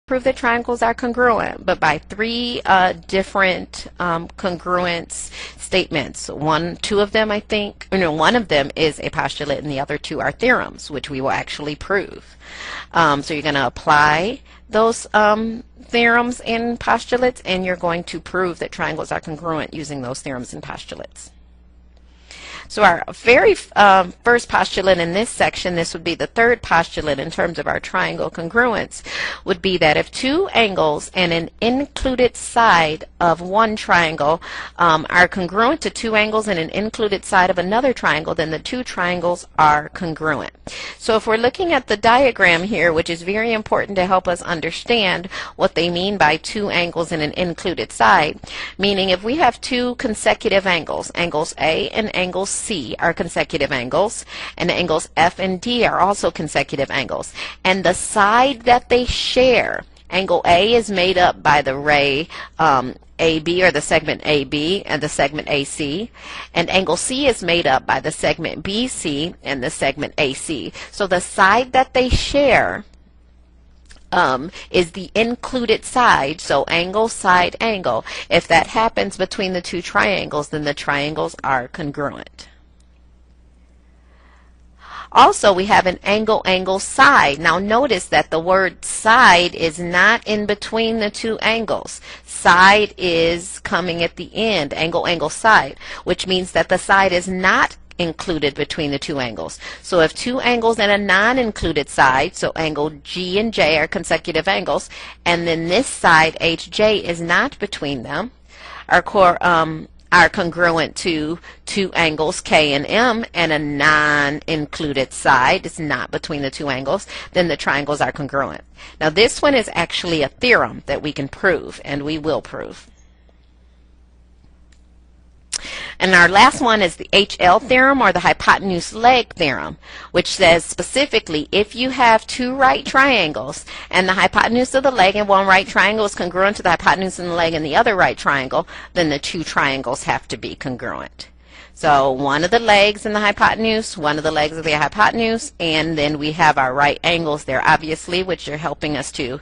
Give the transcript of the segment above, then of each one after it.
prove that triangles are congruent, but by three different congruence statements. Two of them, I think, one of them is a postulate and the other two are theorems, which we will actually prove. So you're going to apply those theorems and postulates, and you're going to prove that triangles are congruent using those theorems and postulates. So our very first postulate in this section, this would be the third postulate in terms of our triangle congruence, would be that if two angles and an included side of one triangle are congruent to two angles and an included side of another triangle, then the two triangles are congruent. So if we're looking at the diagram here, which is very important to help us understand what they mean by two angles and an included side, meaning if we have two consecutive angles, angles A and angles C are consecutive angles, and angles F and D are also consecutive angles. And the side that they share, angle A is made up by the ray AB, or the segment AB, and the segment AC, and angle C is made up by the segment BC and the segment AC. So the side that they share is the included side, so angle, side, angle. If that happens between the two triangles, then the triangles are congruent. Also, we have an angle, angle, side. Now notice that the word side is not in between the two angles. Side is coming at the end, angle, angle, side, which means that the side is not included between the two angles. So if two angles and a non-included side, so angle G and J are consecutive angles, and then this side HJ is not between them, are congruent to two angles K and M, and a non-included side is not between the two angles, then the triangles are congruent. Now this one is actually a theorem that we can prove, and we will prove. And our last one is the HL theorem, or the hypotenuse leg theorem, which says specifically if you have two right triangles and the hypotenuse of the leg in one right triangle is congruent to the hypotenuse of the leg in the other right triangle, then the two triangles have to be congruent. So one of the legs in the hypotenuse, one of the legs of the hypotenuse, and then we have our right angles there, obviously, which are helping us to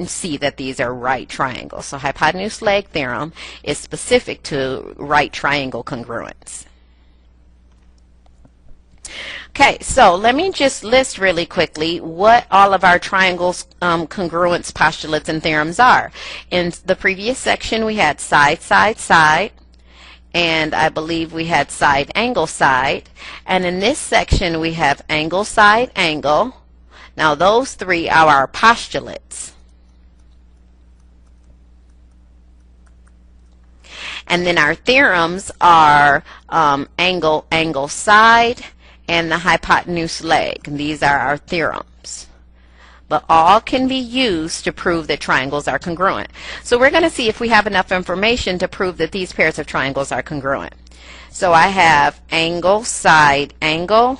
see that these are right triangles. So hypotenuse leg theorem is specific to right triangle congruence. Okay, so let me just list really quickly what all of our triangles congruence postulates and theorems are. In the previous section we had side, side, side, and I believe we had side, angle, side. And in this section we have angle, side, angle. Now those three are our postulates. And then our theorems are angle, angle, side, and the hypotenuse leg. And these are our theorems. But all can be used to prove that triangles are congruent. So we're going to see if we have enough information to prove that these pairs of triangles are congruent. So I have angle, side, angle,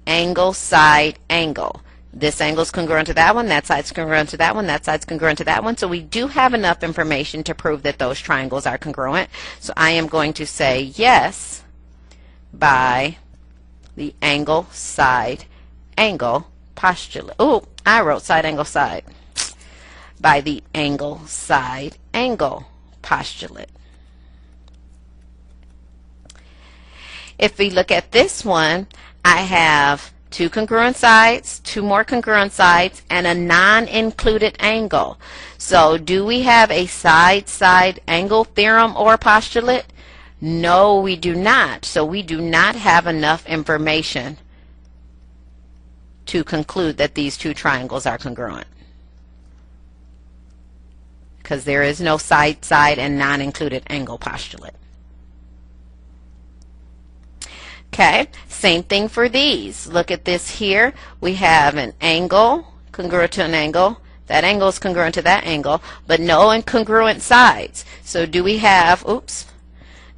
angle, side, angle. This angle is congruent to that one, that side's congruent to that one, that side's congruent to that one. So we do have enough information to prove that those triangles are congruent. So I am going to say yes by the angle, side, angle postulate. Oh, I wrote side, angle, side. By the angle, side, angle postulate. If we look at this one, I have two congruent sides, two more congruent sides, and a non-included angle. So do we have a side, side, angle theorem or postulate? No, we do not. So we do not have enough information to conclude that these two triangles are congruent, because there is no side, side, and non-included angle postulate. Okay, same thing for these. Look at this here. We have an angle congruent to an angle. That angle is congruent to that angle, but no incongruent sides. So do we have,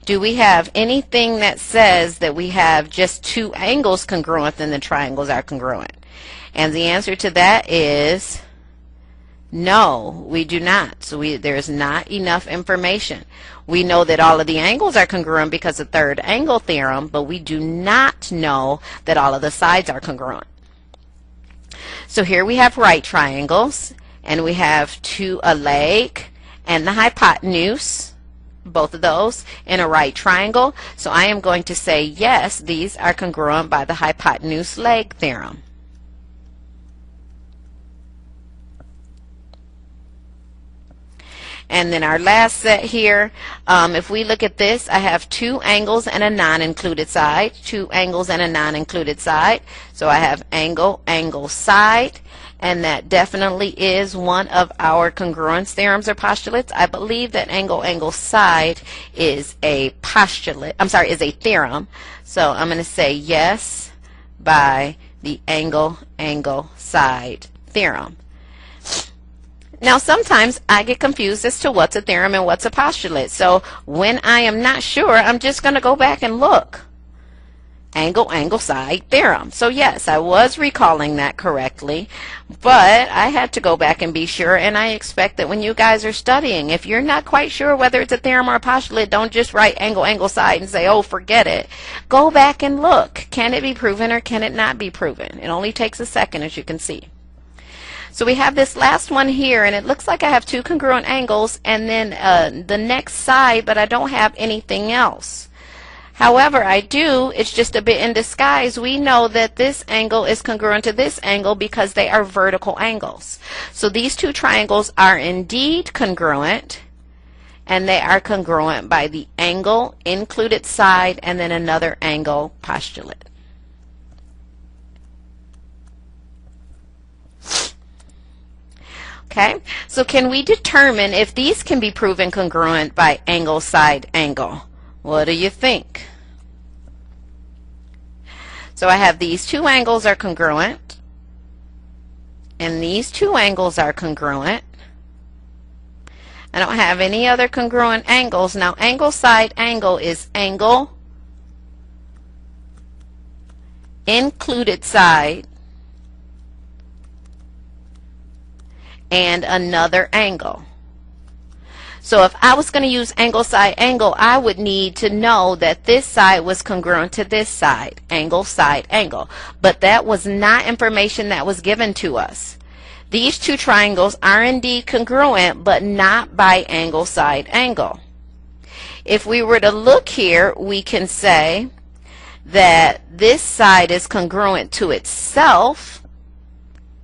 do we have anything that says that we have just two angles congruent, then the triangles are congruent? And the answer to that is no, we do not. So there is not enough information. We know that all of the angles are congruent because of third angle theorem, but we do not know that all of the sides are congruent. So here we have right triangles, and we have a leg and the hypotenuse, both of those in a right triangle. So I am going to say yes, these are congruent by the hypotenuse leg theorem. And then our last set here, if we look at this, I have two angles and a non-included side, two angles and a non-included side. So I have angle, angle, side, and that definitely is one of our congruence theorems or postulates. I believe that angle, angle, side is a postulate, is a theorem. So I'm going to say yes by the angle, angle, side theorem. Now sometimes I get confused as to what's a theorem and what's a postulate. So when I am not sure, I'm just going to go back and look. Angle, angle, side theorem. So yes, I was recalling that correctly, but I had to go back and be sure, and I expect that when you guys are studying, if you're not quite sure whether it's a theorem or a postulate, don't just write angle, angle, side and say, oh, forget it. Go back and look. Can it be proven or can it not be proven? It only takes a second, as you can see. So we have this last one here, and it looks like I have two congruent angles and then the next side, but I don't have anything else. However, I do, it's just a bit in disguise. We know that this angle is congruent to this angle because they are vertical angles. So these two triangles are indeed congruent, and they are congruent by the angle, included side, and then another angle postulate. Okay, so can we determine if these can be proven congruent by angle, side, angle? What do you think? So I have these two angles are congruent, and these two angles are congruent. I don't have any other congruent angles. Now angle, side, angle is angle, included side, and another angle. So if I was going to use angle, side, angle, I would need to know that this side was congruent to this side, angle, side, angle. But that was not information that was given to us. These two triangles are indeed congruent, but not by angle, side, angle. If we were to look here, we can say that this side is congruent to itself.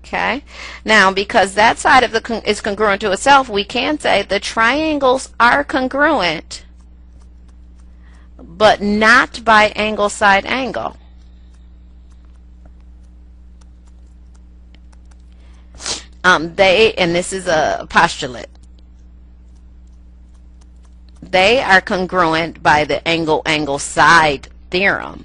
Okay, now because that side of is congruent to itself, we can say the triangles are congruent, but not by angle, side, angle. And this is a postulate, they are congruent by the angle, angle, side theorem.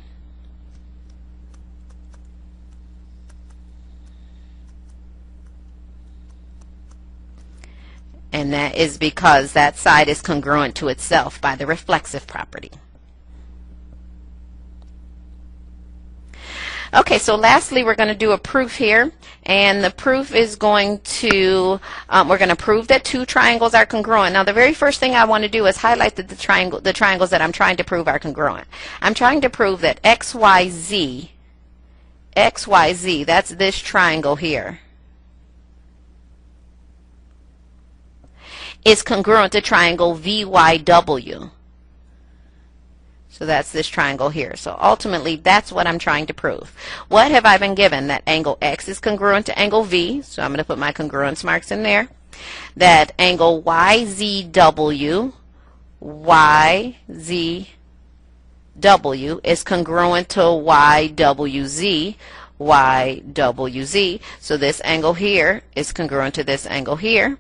And that is because that side is congruent to itself by the reflexive property. Okay, so lastly we're going to do a proof here, and the proof is going to, we're going to prove that two triangles are congruent. Now the very first thing I want to do is highlight that the triangles that I'm trying to prove are congruent. I'm trying to prove that XYZ, that's this triangle here, is congruent to triangle VYW. So that's this triangle here. So ultimately, that's what I'm trying to prove. What have I been given? That angle X is congruent to angle V. So I'm going to put my congruence marks in there. That angle YZW is congruent to YWZ. So this angle here is congruent to this angle here.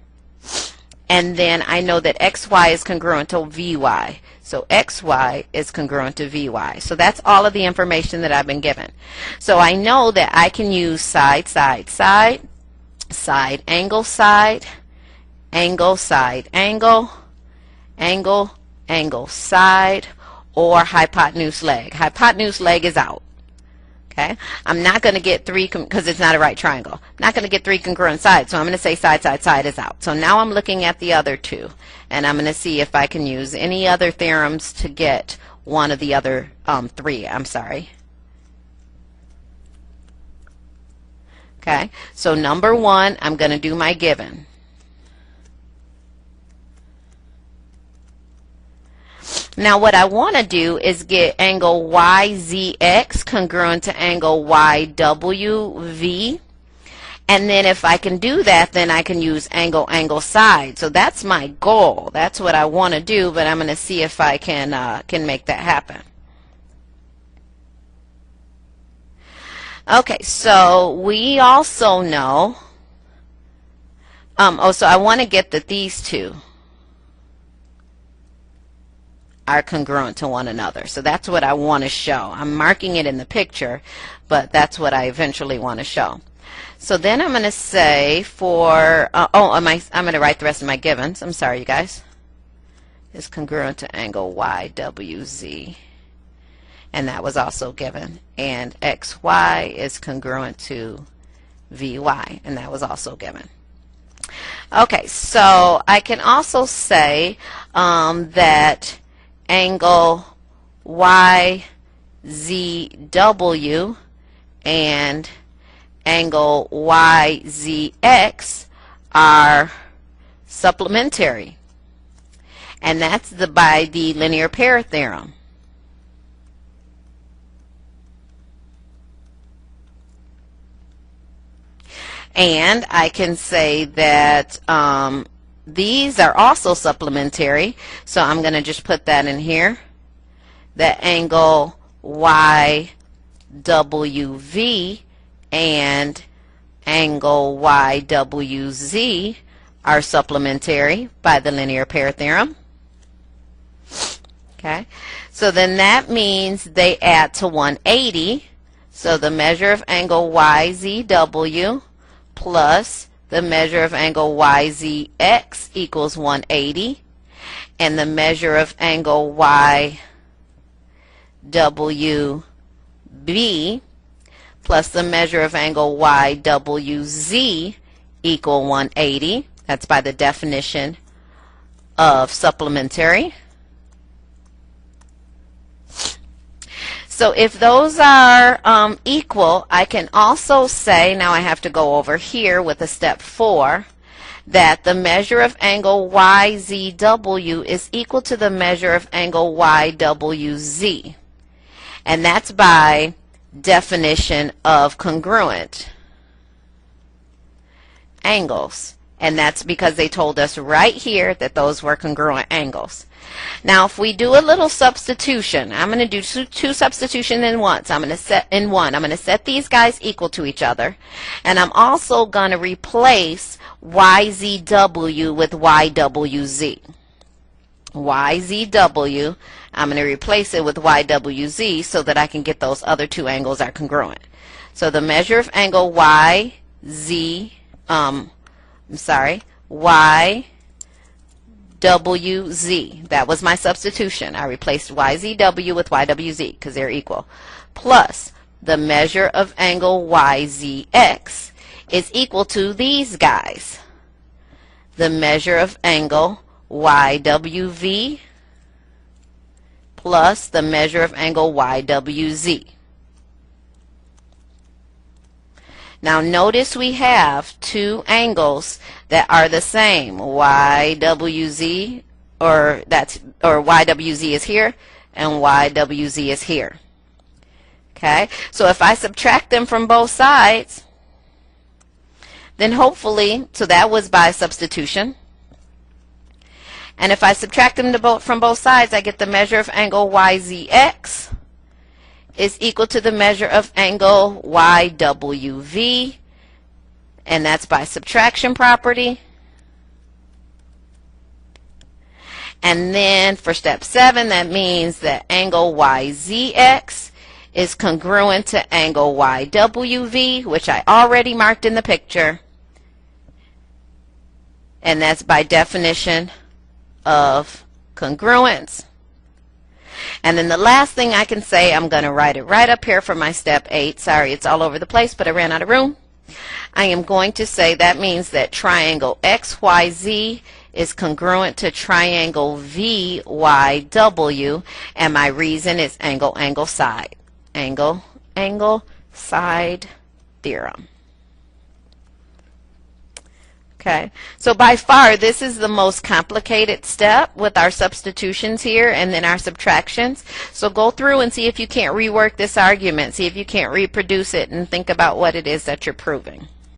And then I know that XY is congruent to VY. So XY is congruent to VY. So that's all of the information that I've been given. So I know that I can use side, side, side, side, angle, side, angle, side, angle, angle, angle, side, or hypotenuse leg. Hypotenuse leg is out. Okay, I'm not going to get three because it's not a right triangle. I'm not going to get three congruent sides, so I'm going to say side, side, side is out. So now I'm looking at the other two, and I'm going to see if I can use any other theorems to get one of the other three. I'm sorry. Okay, so number one, I'm going to do my given. Now what I want to do is get angle YZX congruent to angle YWV. And then if I can do that, then I can use angle side. So that's my goal. That's what I want to do, but I'm going to see if I can make that happen. Okay, so we also know, so I want to get that these two are congruent to one another. So that's what I want to show. I'm marking it in the picture, but that's what I eventually want to show. So then I'm going to say for, I'm going to write the rest of my givens. I'm sorry, you guys. Is congruent to angle YWZ. And that was also given. And XY is congruent to VY. And that was also given. Okay, so I can also say that angle YZW and angle YZX are supplementary. And that's by the linear pair theorem. And I can say that these are also supplementary, so I'm going to just put that in here. That angle YWV and angle YWZ are supplementary by the linear pair theorem. Okay, so then that means they add to 180. So the measure of angle YZW plus the measure of angle YZX equals 180, and the measure of angle YWB plus the measure of angle YWZ equal 180. That's by the definition of supplementary. So if those are equal, I can also say, now I have to go over here with a step 4, that the measure of angle YZW is equal to the measure of angle YWZ. And that's by definition of congruent angles. And that's because they told us right here that those were congruent angles. Now, if we do a little substitution, I'm going to do two substitution in once. I'm going to set in one. I'm going to set these guys equal to each other, and I'm also going to replace YZW with YWZ. YZW, I'm going to replace it with YWZ so that I can get those other two angles are congruent. So the measure of angle YWZ, that was my substitution. I replaced YZW with YWZ because they're equal. Plus, the measure of angle YZX is equal to these guys. The measure of angle YWV plus the measure of angle YWZ. Now notice we have two angles that are the same. YWZ, or YWZ is here, and YWZ is here. Okay, so if I subtract them from both sides, then hopefully, so that was by substitution. And if I subtract them from both sides, I get the measure of angle YZX is equal to the measure of angle YWV, and that's by subtraction property. And then for step 7, that means that angle YZX is congruent to angle YWV, which I already marked in the picture, and that's by definition of congruence. And then the last thing I can say, I'm going to write it right up here for my step 8. Sorry, it's all over the place, but I ran out of room. I am going to say that means that triangle XYZ is congruent to triangle VYW, and my reason is angle side. Angle side theorem. Okay, so by far this is the most complicated step with our substitutions here and then our subtractions. So go through and see if you can't rework this argument, see if you can't reproduce it and think about what it is that you're proving.